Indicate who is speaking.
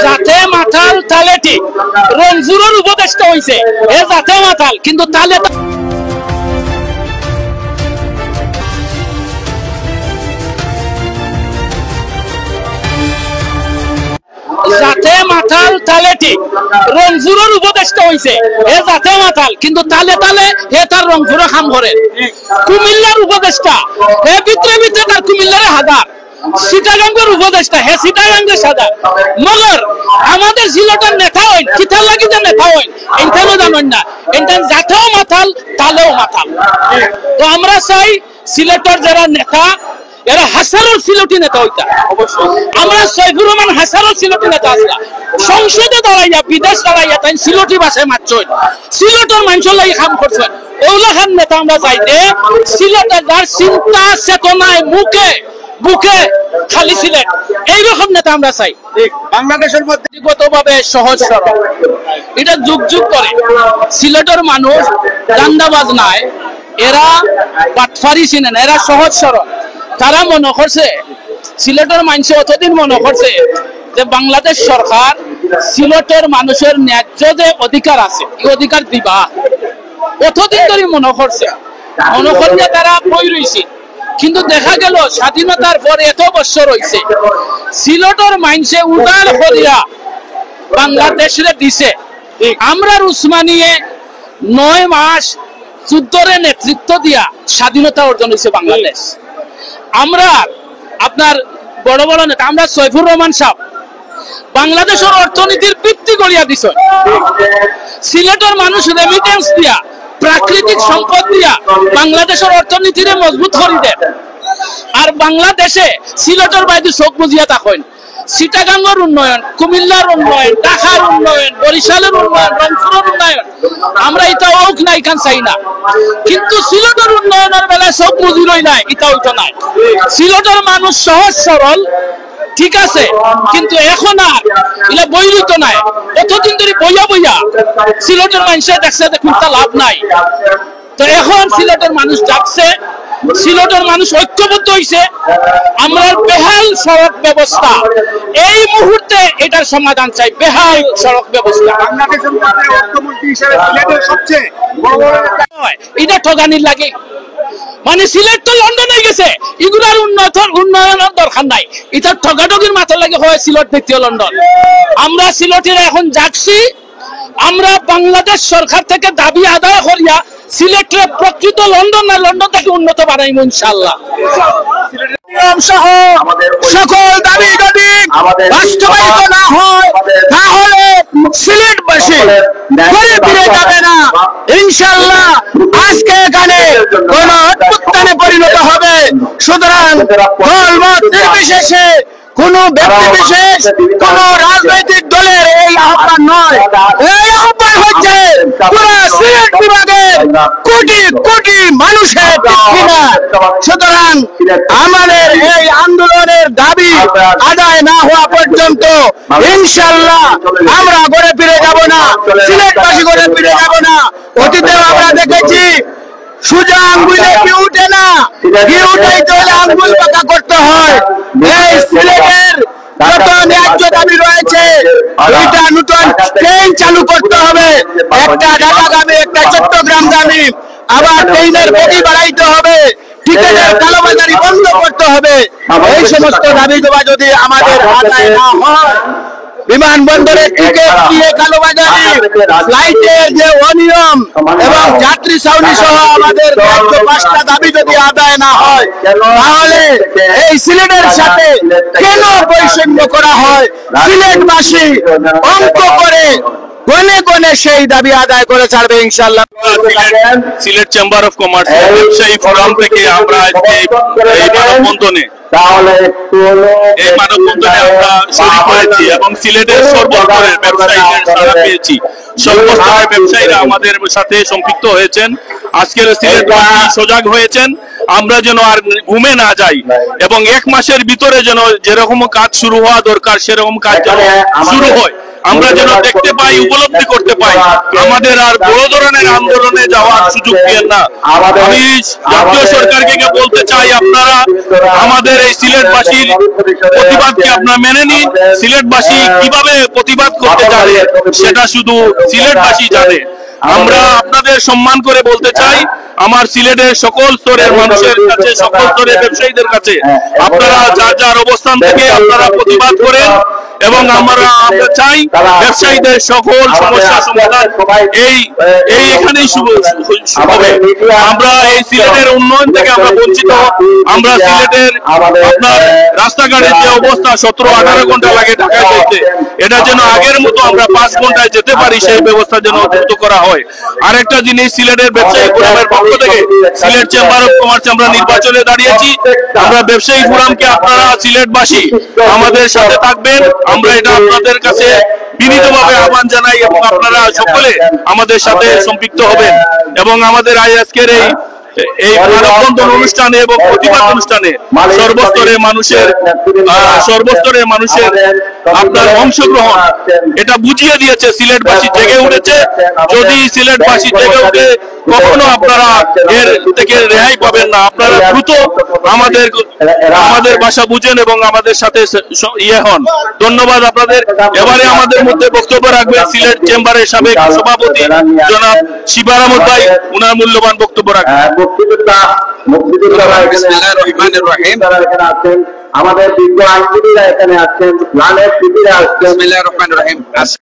Speaker 1: যাতে মাথাল তালে ঠিক রংপুরের উপদেষ্টা হইছে এ যাতে মাথাল কিন্তু তালে যাতে মাথাল তালে ঠিক রংপুরের উপদেষ্টা হইছে এ যাতে মাথাল কিন্তু তালে তালে হে তার রংপুরে কাম করে কুমিল্লার উপদেষ্টা হে ভিতরে ভিতরে তার কুমিল্লার হাজার সিটাগাঙ্গের উপদেষ্টা হে সিটাগাঙ্গের সাদা মগর আমাদের সিলেটের নেতা হইন কিতার লাগি যে নেতা হইন এনখানেও জানেন না এনখান যাতেও মাথাল তালেও মাথাল তো আমরা চাই সিলেটের যারা নেতা এরা হাসারুল সিলেটি নেতা হইতা আমরা সৈফুর রহমান হাসারুল সিলেটি নেতা আসলা সংসদে দাঁড়াইয়া বিদেশ দাঁড়াইয়া তাই সিলেটি ভাষায় মারছেন সিলেটের মানুষের লাগি কাম করছেন ওগুলা খান নেতা আমরা চাইতে সিলেটের যার চিন্তা চেতনায় মুখে বুকে খালি সিলেট এইরকম নেতা আমরা চাই
Speaker 2: বাংলাদেশের মধ্যে
Speaker 1: ব্যক্তিগতভাবে সহজ সরল এটা যুগ যুগ করে সিলেটের মানুষ দান্দাবাজ নাই এরা বাটফারি চিনে না এরা সহজ সরল তারা মনে করছে সিলেটের মানুষ অতদিন মনে করছে যে বাংলাদেশ সরকার সিলেটের মানুষের ন্যায্য যে অধিকার আছে এই অধিকার দিবা অতদিন ধরে মনে করছে তারা বই রয়েছে কিন্তু দেখা গেল স্বাধীনতার পর এত বছর হয়েছে সিলেটের মানুষে উদার করিয়া বাংলাদেশে দিছে আমরা উসমানিয়ে 9 মাস যুদ্ধরে নেতৃত্ব দিয়া স্বাধীনতা অর্জন হয়েছে বাংলাদেশ আমরা আপনার বড় বড় নেতা আমরা সৈফুর রহমান সাহেব বাংলাদেশের অর্থনীতির ভিত্তি গড়িয়া দিছ সিলেটের মানুষ রেমিটেন্স দিয়া প্রাকৃতিক সম্পদ দিয়া বাংলাদেশের অর্থনীতিরে মজবুত করে দেন আর বাংলাদেশে সিলেটের বাইরে চোখ বুঝিয়া থাকেন চিটাগাঙ্গের উন্নয়ন কুমিল্লার উন্নয়ন ঢাকার উন্নয়ন বরিশালের উন্নয়ন রংপুরের উন্নয়ন আমরা এটা হোক না এখান চাই না কিন্তু সিলেটের উন্নয়নের বেলায় চোখ বুঝি রই নাই এটা হইতো নাই সিলেটের মানুষ সহজ সরল ঠিক আছে কিন্তু এখন আর এটা বইরিত নাই এতদিন ধরে বইয়া বইয়া সিলেটের মানুষের দেখছে যে কোনটা লাভ নাই তো এখন সিলেটের মানুষ যাচ্ছে সিলেটের মানুষ ঐক্যবদ্ধ হয়েছে আমরা বেহাল সড়ক ব্যবস্থা এই মুহূর্তে এটার সমাধান চাই বেহাল সড়ক ব্যবস্থা
Speaker 2: বাংলাদেশের মধ্যে অর্থমন্ত্রী হিসেবে সিলেটের সবচেয়ে বড়
Speaker 1: এটা ঠগানির লাগে মানে সিলেট তো লন্ডনে গেছে এগুলার উন্নয়নের দরকার নাই এটা ঠগাঠগির মাথা লাগে হয় সিলেট দ্বিতীয় লন্ডন আমরা সিলেটের এখন যাচ্ছি আমরা বাংলাদেশ সরকার থেকে দাবি আদায় করিয়া সিলেটের প্রকৃত লন্ডন না লন্ডন থেকে উন্নত বানাইব ইনশাআল্লাহ
Speaker 2: সহ সকল দাবি যদি বাস্তবায়িত না হয় তাহলে সিলেটবাসী ঘরে ফিরে যাবে না ইনশাআল্লাহ আজকে এখানে কোন অভ্যুত্থানে পরিণত হবে সুতরাং দল মত নির্বিশেষে কোন ব্যক্তি বিশেষ কোন রাজনৈতিক দলের এই আহ্বান নয় এই আহ্বান হচ্ছে পুরো সিলেট বিভাগের কোটি কোটি মানুষের সুতরাং আমাদের এই আন্দোলনের দাবি আদায় না হওয়া পর্যন্ত ইনশাআল্লাহ আমরা ঘরে ফিরে যাব না সিলেটবাসী ঘরে ফিরে যাব না অতীতেও আমরা দেখেছি সোজা আঙ্গুলে কি উঠে না কি উঠাইতে হলে আঙ্গুল পাকা করতে হয় এই সিলেটের যত ন্যায্য দাবি রয়েছে দুইটা নতুন ট্রেন চালু করতে হবে একটা ঢাকাগামী একটা চট্টগ্রামগামী আবার ট্রেনের গতি বাড়াইতে হবে টিকেটের কালোবাজারি বন্ধ করতে হবে এই সমস্ত দাবি দেওয়া যদি আমাদের আদায় না হয় বিমানবন্দরে টিকিট দিয়ে কালোবাজারি ফ্লাইটের যে অনিয়ম এবং যাত্রী ছাউনি সহ আমাদের 5টা দাবি যদি আদায় না হয় তাহলে এই সিলেটের সাথে কেন বৈষম্য করা হয় সিলেটবাসী অঙ্ক করে কোনে কোনে সেই দাবি আদায় করে ছাড়বে ইনশাআল্লাহ
Speaker 3: সিলেট চেম্বার অফ কমার্স ব্যবসায়ী ফোরাম থেকে আমরা আজকে এই মানববন্ধনে এই মানববন্ধনে আমরা শরীক হয়েছি এবং সিলেটের সর্বস্তরের ব্যবসায়ীদের সাড়া পেয়েছি সর্বস্তরের ব্যবসায়ীরা আমাদের সাথে সম্পৃক্ত হয়েছেন আজকের সিলেটবাসী সজাগ হয়েছেন আমরা যেন আর ঘুমে না যাই এবং 1 মাসের ভিতরে যেন যেরকম কাজ শুরু হওয়া দরকার সেরকম কাজ যেন শুরু হয় আমরা যেন দেখতে পাই, উপলব্ধি করতে পাই। আমাদের আর বড় ধরনের আন্দোলনে যাওয়ার সুযোগ দিয়েন না। আমি জাতীয় সরকারকে বলতে চাই, আপনারা আমাদের এই সিলেটবাসীর প্রতিবাদকে আপনারা মেনে নিন। সিলেটবাসী কিভাবে প্রতিবাদ করতে জানে সেটা শুধু সিলেটবাসী জানে। আমরা আপনাদের সম্মান করে বলতে চাই, আমার সিলেটের সকল স্তরের মানুষের কাছে, সকল স্তরের ব্যবসায়ীদের কাছে, আপনারা যার যার অবস্থান থেকে আপনারা প্রতিবাদ করেন এবং আমরা চাই ব্যবসায়ীদের সকল সমস্যা সমাধান এই এখানেই হবে। আমরা এই সিলেটের উন্নয়ন থেকে আমরা বঞ্চিত। আমরা সিলেটের আপনার রাস্তাঘাটের যে অবস্থা, 17-18 ঘন্টা লাগে ঢাকায় যেতে, এটা যেন আগের মতো আমরা 5 ঘন্টায় যেতে পারি, সেই ব্যবস্থা যেন দ্রুত করা হয়। আরেকটা জিনিস, সিলেটের ব্যবসায়ী ফোরামের পক্ষ থেকে সিলেট চেম্বার অফ কমার্স আমরা নির্বাচনে দাঁড়িয়েছি। আমরা ব্যবসায়ী ফোরামকে, আপনারা সিলেটবাসী আমাদের সাথে থাকবেন, আমরা এটা আপনাদের কাছে বিনীতভাবে আহ্বান জানাই এবং আপনারা সকলে আমাদের সাথে সম্পৃক্ত হবেন এবং আমাদের আজকের এই মানববন্ধন অনুষ্ঠানে এবং প্রতিবাদ অনুষ্ঠানে সর্বস্তরের মানুষের আপনার অংশগ্রহণ এটা বুঝিয়ে দিয়েছে সিলেটবাসী জেগে উঠেছে। যদি সিলেটবাসী জেগে উঠে, কখনো আপনারা এর থেকে রেহাই পাবেন না। আপনারা দ্রুত আমাদের ভাষা বুঝেন এবং আমাদের সাথে হন। ধন্যবাদ আপনাদের। এবারে আমাদের মধ্যে বক্তব্য রাখবেন সিলেট চেম্বারের সাবেক সভাপতি জনাব শিবার আহমদ ভাই, উনার মূল্যবান বক্তব্য রাখবেন।
Speaker 2: আমাদের বিজ্ঞ আইনজীবীরা এখানে আছেন, প্ল্যানের শিবিরা আছেন।